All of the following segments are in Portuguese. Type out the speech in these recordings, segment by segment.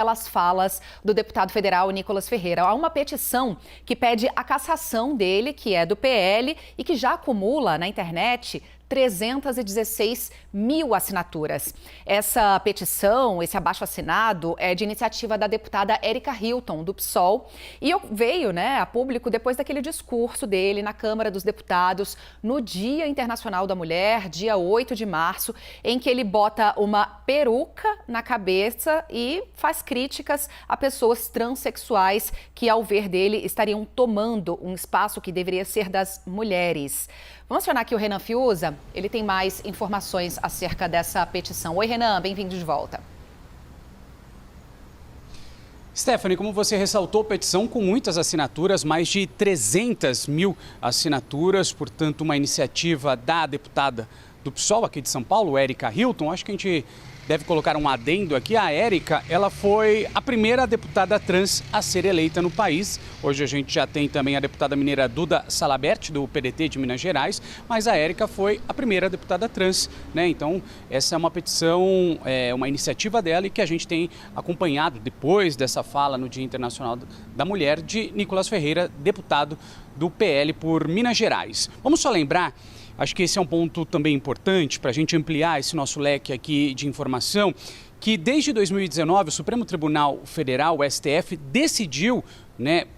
pelas falas do deputado federal Nicolas Ferreira. Há uma petição que pede a cassação dele, que é do PL, e que já acumula na internet 316 mil assinaturas. Essa petição, esse abaixo-assinado, é de iniciativa da deputada Érica Hilton, do PSOL, e veio, a público depois daquele discurso dele na Câmara dos Deputados no Dia Internacional da Mulher, dia 8 de março, em que ele bota uma peruca na cabeça e faz críticas a pessoas transexuais que, ao ver dele, estariam tomando um espaço que deveria ser das mulheres. Vamos acionar aqui o Renan Fiuza, ele tem mais informações acerca dessa petição. Oi, Renan, bem-vindo de volta. Stephanie, como você ressaltou, petição com muitas assinaturas, mais de 300 mil assinaturas, portanto, uma iniciativa da deputada do PSOL aqui de São Paulo, Érica Hilton. Acho que a gente deve colocar um adendo aqui. A Érica, ela foi a primeira deputada trans a ser eleita no país. Hoje a gente já tem também a deputada mineira Duda Salabert, do PDT de Minas Gerais, mas a Érica foi a primeira deputada trans, Então, essa é uma petição, uma iniciativa dela e que a gente tem acompanhado depois dessa fala no Dia Internacional da Mulher de Nicolas Ferreira, deputado do PL por Minas Gerais. Vamos só lembrar. Acho que esse é um ponto também importante para a gente ampliar esse nosso leque aqui de informação, que desde 2019 o Supremo Tribunal Federal, o STF, decidiu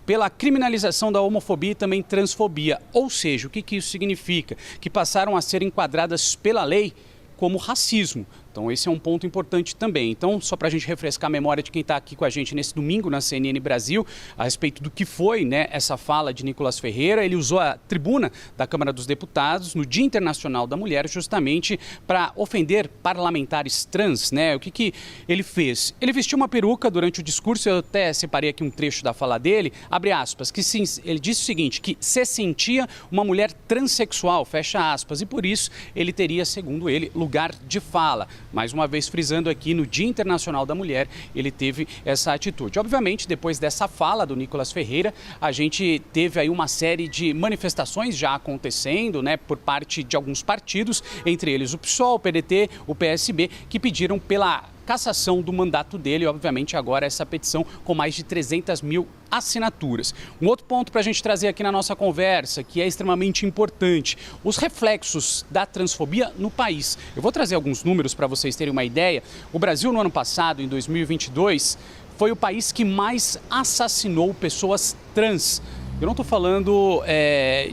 pela criminalização da homofobia e também transfobia. Ou seja, o que isso significa? Que passaram a ser enquadradas pela lei como racismo. Então, esse é um ponto importante também. Então, só para a gente refrescar a memória de quem está aqui com a gente nesse domingo na CNN Brasil, a respeito do que foi essa fala de Nicolas Ferreira, ele usou a tribuna da Câmara dos Deputados no Dia Internacional da Mulher justamente para ofender parlamentares trans, O que ele fez? Ele vestiu uma peruca durante o discurso, eu até separei aqui um trecho da fala dele, abre aspas, que sim, ele disse o seguinte, que se sentia uma mulher transexual, fecha aspas, e por isso ele teria, segundo ele, lugar de fala. Mais uma vez frisando aqui, no Dia Internacional da Mulher, ele teve essa atitude. Obviamente, depois dessa fala do Nicolas Ferreira, a gente teve aí uma série de manifestações já acontecendo, por parte de alguns partidos, entre eles o PSOL, o PDT, o PSB, que pediram pela cassação do mandato dele, e obviamente agora essa petição com mais de 300 mil assinaturas. Um outro ponto para a gente trazer aqui na nossa conversa, que é extremamente importante, os reflexos da transfobia no país. Eu vou trazer alguns números para vocês terem uma ideia. O Brasil, no ano passado, em 2022, foi o país que mais assassinou pessoas trans. Eu não estou falando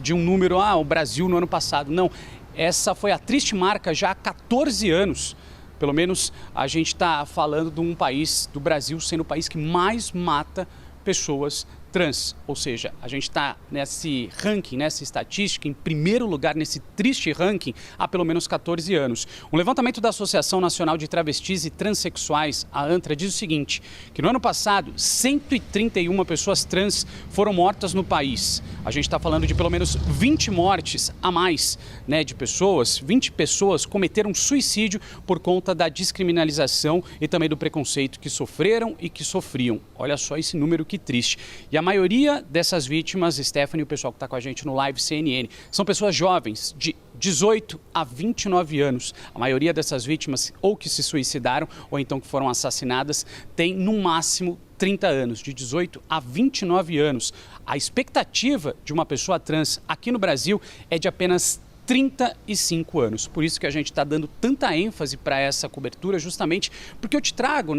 de um número, o Brasil no ano passado, não. Essa foi a triste marca já há 14 anos. Pelo menos a gente está falando de um país, do Brasil, sendo o país que mais mata pessoas trans, ou seja, a gente está nesse ranking, nessa estatística, em primeiro lugar nesse triste ranking há pelo menos 14 anos. Um levantamento da Associação Nacional de Travestis e Transsexuais, a ANTRA, diz o seguinte, que no ano passado 131 pessoas trans foram mortas no país. A gente está falando de pelo menos 20 mortes a mais, de pessoas, 20 pessoas cometeram suicídio por conta da descriminalização e também do preconceito que sofreram e que sofriam. Olha só esse número, que triste. E a maioria dessas vítimas, Stephanie, o pessoal que está com a gente no Live CNN, são pessoas jovens, de 18 a 29 anos. A maioria dessas vítimas ou que se suicidaram ou então que foram assassinadas tem no máximo 30 anos, de 18 a 29 anos. A expectativa de uma pessoa trans aqui no Brasil é de apenas 35 anos. Por isso que a gente está dando tanta ênfase para essa cobertura, justamente porque eu te trago,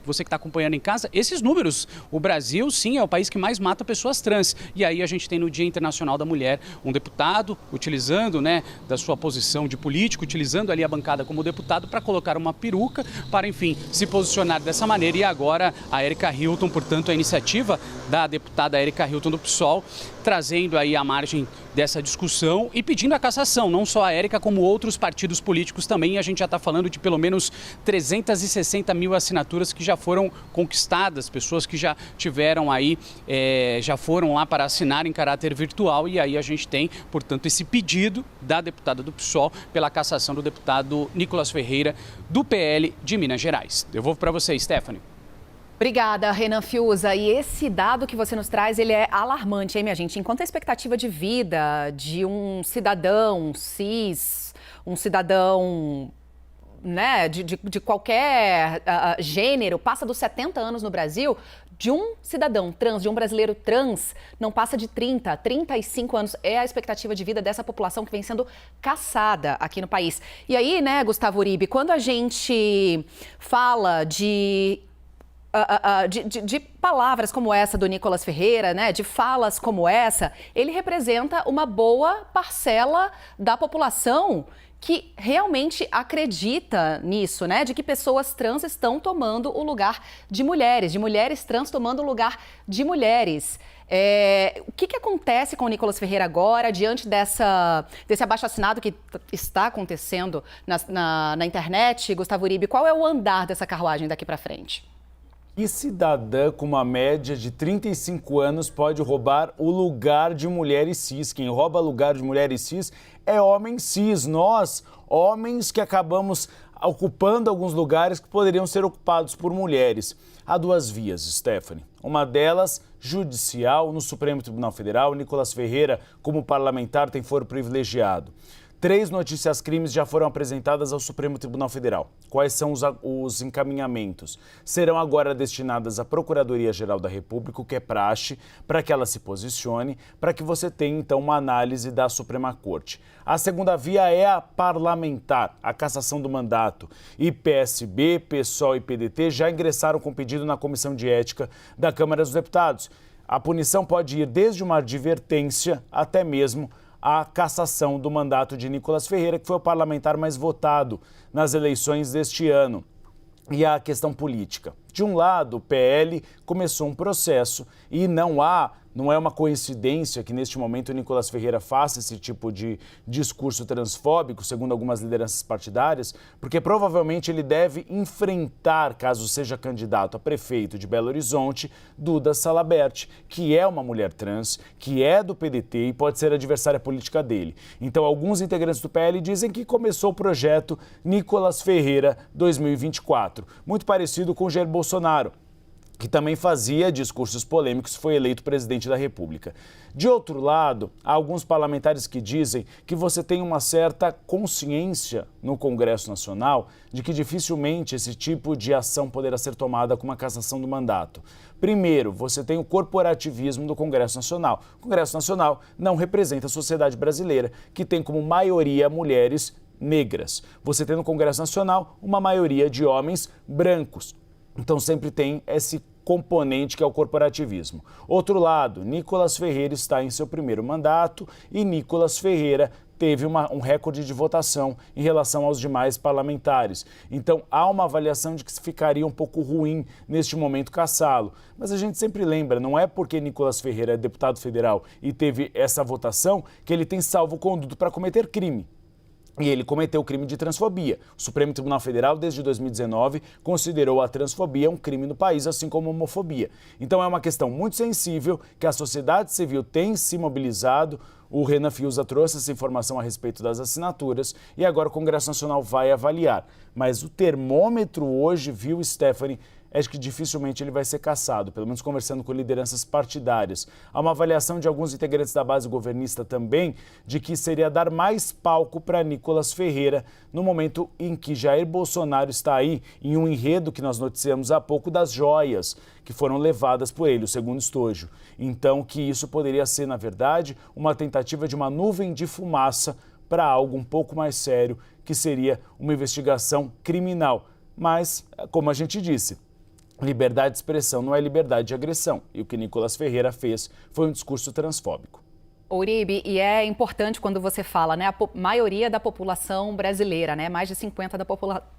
você que está acompanhando em casa, esses números. O Brasil, sim, é o país que mais mata pessoas trans. E aí a gente tem no Dia Internacional da Mulher um deputado utilizando, da sua posição de político, utilizando ali a bancada como deputado para colocar uma peruca, para, enfim, se posicionar dessa maneira. E agora a Érica Hilton, portanto, a iniciativa da deputada Érica Hilton do PSOL, trazendo aí a margem dessa discussão e pedindo a cassação, não só a Érica, como outros partidos políticos também. A gente já está falando de pelo menos 360 mil assinaturas que já foram conquistadas, pessoas que já tiveram aí, já foram lá para assinar em caráter virtual, e aí a gente tem, portanto, esse pedido da deputada do PSOL pela cassação do deputado Nicolas Ferreira, do PL de Minas Gerais. Devolvo para você, Stephanie. Obrigada, Renan Fiuza. E esse dado que você nos traz, ele é alarmante, hein, minha gente? Enquanto a expectativa de vida de um cidadão cis, um cidadão né, de qualquer gênero, passa dos 70 anos no Brasil, de um cidadão trans, de um brasileiro trans, não passa de 30, 35 anos. É a expectativa de vida dessa população que vem sendo caçada aqui no país. E aí, né, Gustavo Uribe, quando a gente fala de palavras como essa do Nicolas Ferreira, né, de falas como essa, ele representa uma boa parcela da população que realmente acredita nisso, né, de que pessoas trans estão tomando o lugar de mulheres trans tomando o lugar de mulheres. O que acontece com o Nicolas Ferreira agora, diante desse abaixo-assinado que está acontecendo na internet, Gustavo Uribe? Qual é o andar dessa carruagem daqui para frente? Que cidadã com uma média de 35 anos pode roubar o lugar de mulheres cis? Quem rouba lugar de mulheres cis é homem cis. Nós, homens que acabamos ocupando alguns lugares que poderiam ser ocupados por mulheres. Há duas vias, Stephanie. Uma delas, judicial, no Supremo Tribunal Federal. Nicolas Ferreira, como parlamentar, tem foro privilegiado. 3 notícias-crimes já foram apresentadas ao Supremo Tribunal Federal. Quais são os encaminhamentos? Serão agora destinadas à Procuradoria-Geral da República, o que é praxe, para que ela se posicione, para que você tenha, então, uma análise da Suprema Corte. A segunda via é a parlamentar, a cassação do mandato. E PSB, PSOL e PDT já ingressaram com pedido na Comissão de Ética da Câmara dos Deputados. A punição pode ir desde uma advertência até mesmo a cassação do mandato de Nicolas Ferreira, que foi o parlamentar mais votado nas eleições deste ano. E a questão política. De um lado, o PL começou um processo e não é uma coincidência que neste momento o Nicolas Ferreira faça esse tipo de discurso transfóbico, segundo algumas lideranças partidárias, porque provavelmente ele deve enfrentar, caso seja candidato a prefeito de Belo Horizonte, Duda Salabert, que é uma mulher trans, que é do PDT e pode ser adversária política dele. Então, alguns integrantes do PL dizem que começou o projeto Nicolas Ferreira 2024, muito parecido com o Jair Bolsonaro, que também fazia discursos polêmicos, foi eleito presidente da República. De outro lado, há alguns parlamentares que dizem que você tem uma certa consciência no Congresso Nacional de que dificilmente esse tipo de ação poderá ser tomada com uma cassação do mandato. Primeiro, você tem o corporativismo do Congresso Nacional. O Congresso Nacional não representa a sociedade brasileira, que tem como maioria mulheres negras. Você tem no Congresso Nacional uma maioria de homens brancos. Então sempre tem esse componente que é o corporativismo. Outro lado, Nicolas Ferreira está em seu primeiro mandato e Nicolas Ferreira teve um recorde de votação em relação aos demais parlamentares. Então há uma avaliação de que ficaria um pouco ruim neste momento caçá-lo. Mas a gente sempre lembra, não é porque Nicolas Ferreira é deputado federal e teve essa votação que ele tem salvo-conduto para cometer crime. E ele cometeu o crime de transfobia. O Supremo Tribunal Federal, desde 2019, considerou a transfobia um crime no país, assim como a homofobia. Então é uma questão muito sensível que a sociedade civil tem se mobilizado. O Renan Fiuza trouxe essa informação a respeito das assinaturas e agora o Congresso Nacional vai avaliar. Mas o termômetro hoje, viu, Stephanie, é que dificilmente ele vai ser cassado, pelo menos conversando com lideranças partidárias. Há uma avaliação de alguns integrantes da base governista também de que seria dar mais palco para Nicolas Ferreira no momento em que Jair Bolsonaro está aí em um enredo que nós noticiamos há pouco das joias que foram levadas por ele, o segundo estojo. Então que isso poderia ser, na verdade, uma tentativa de uma nuvem de fumaça para algo um pouco mais sério, que seria uma investigação criminal. Mas, como a gente disse, liberdade de expressão não é liberdade de agressão. E o que Nicolas Ferreira fez foi um discurso transfóbico. Uribe, e é importante quando você fala, né, a maioria da população brasileira, né, mais de 50% da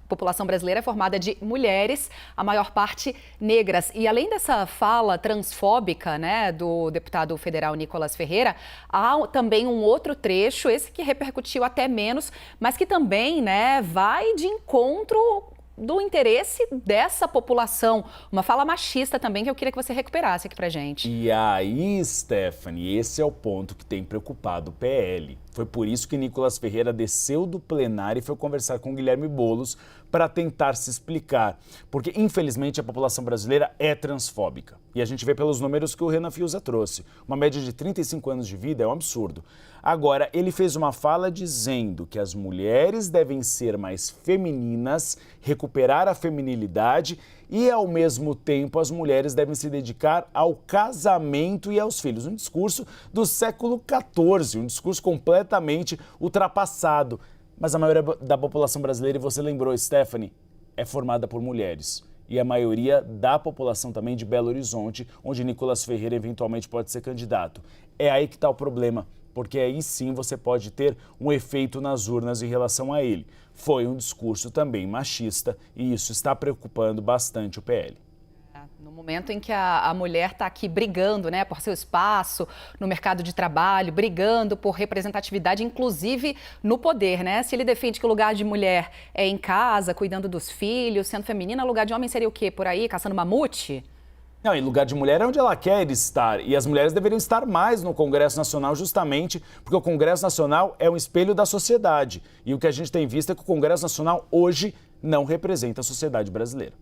população brasileira é formada de mulheres, a maior parte negras. E além dessa fala transfóbica, né, do deputado federal Nicolas Ferreira, há também um outro trecho, esse que repercutiu até menos, mas que também, né, vai de encontro do interesse dessa população. Uma fala machista também que eu queria que você recuperasse aqui pra gente. E aí, Stephanie, esse é o ponto que tem preocupado o PL. Foi por isso que Nicolas Ferreira desceu do plenário e foi conversar com Guilherme Boulos para tentar se explicar. Porque, infelizmente, a população brasileira é transfóbica. E a gente vê pelos números que o Renan Fiuza trouxe. Uma média de 35 anos de vida é um absurdo. Agora, ele fez uma fala dizendo que as mulheres devem ser mais femininas, recuperar a feminilidade e, ao mesmo tempo, as mulheres devem se dedicar ao casamento e aos filhos. Um discurso do século XIV, um discurso completamente ultrapassado. Mas a maioria da população brasileira, e você lembrou, Stephanie, é formada por mulheres. E a maioria da população também de Belo Horizonte, onde Nicolas Ferreira eventualmente pode ser candidato. É aí que está o problema, porque aí sim você pode ter um efeito nas urnas em relação a ele. Foi um discurso também machista e isso está preocupando bastante o PL. No momento em que a mulher está aqui brigando, né, por seu espaço no mercado de trabalho, brigando por representatividade, inclusive no poder, né? Se ele defende que o lugar de mulher é em casa, cuidando dos filhos, sendo feminina, o lugar de homem seria o quê? Por aí, caçando mamute? Não, e lugar de mulher é onde ela quer estar. E as mulheres deveriam estar mais no Congresso Nacional justamente porque o Congresso Nacional é um espelho da sociedade. E o que a gente tem visto é que o Congresso Nacional hoje não representa a sociedade brasileira.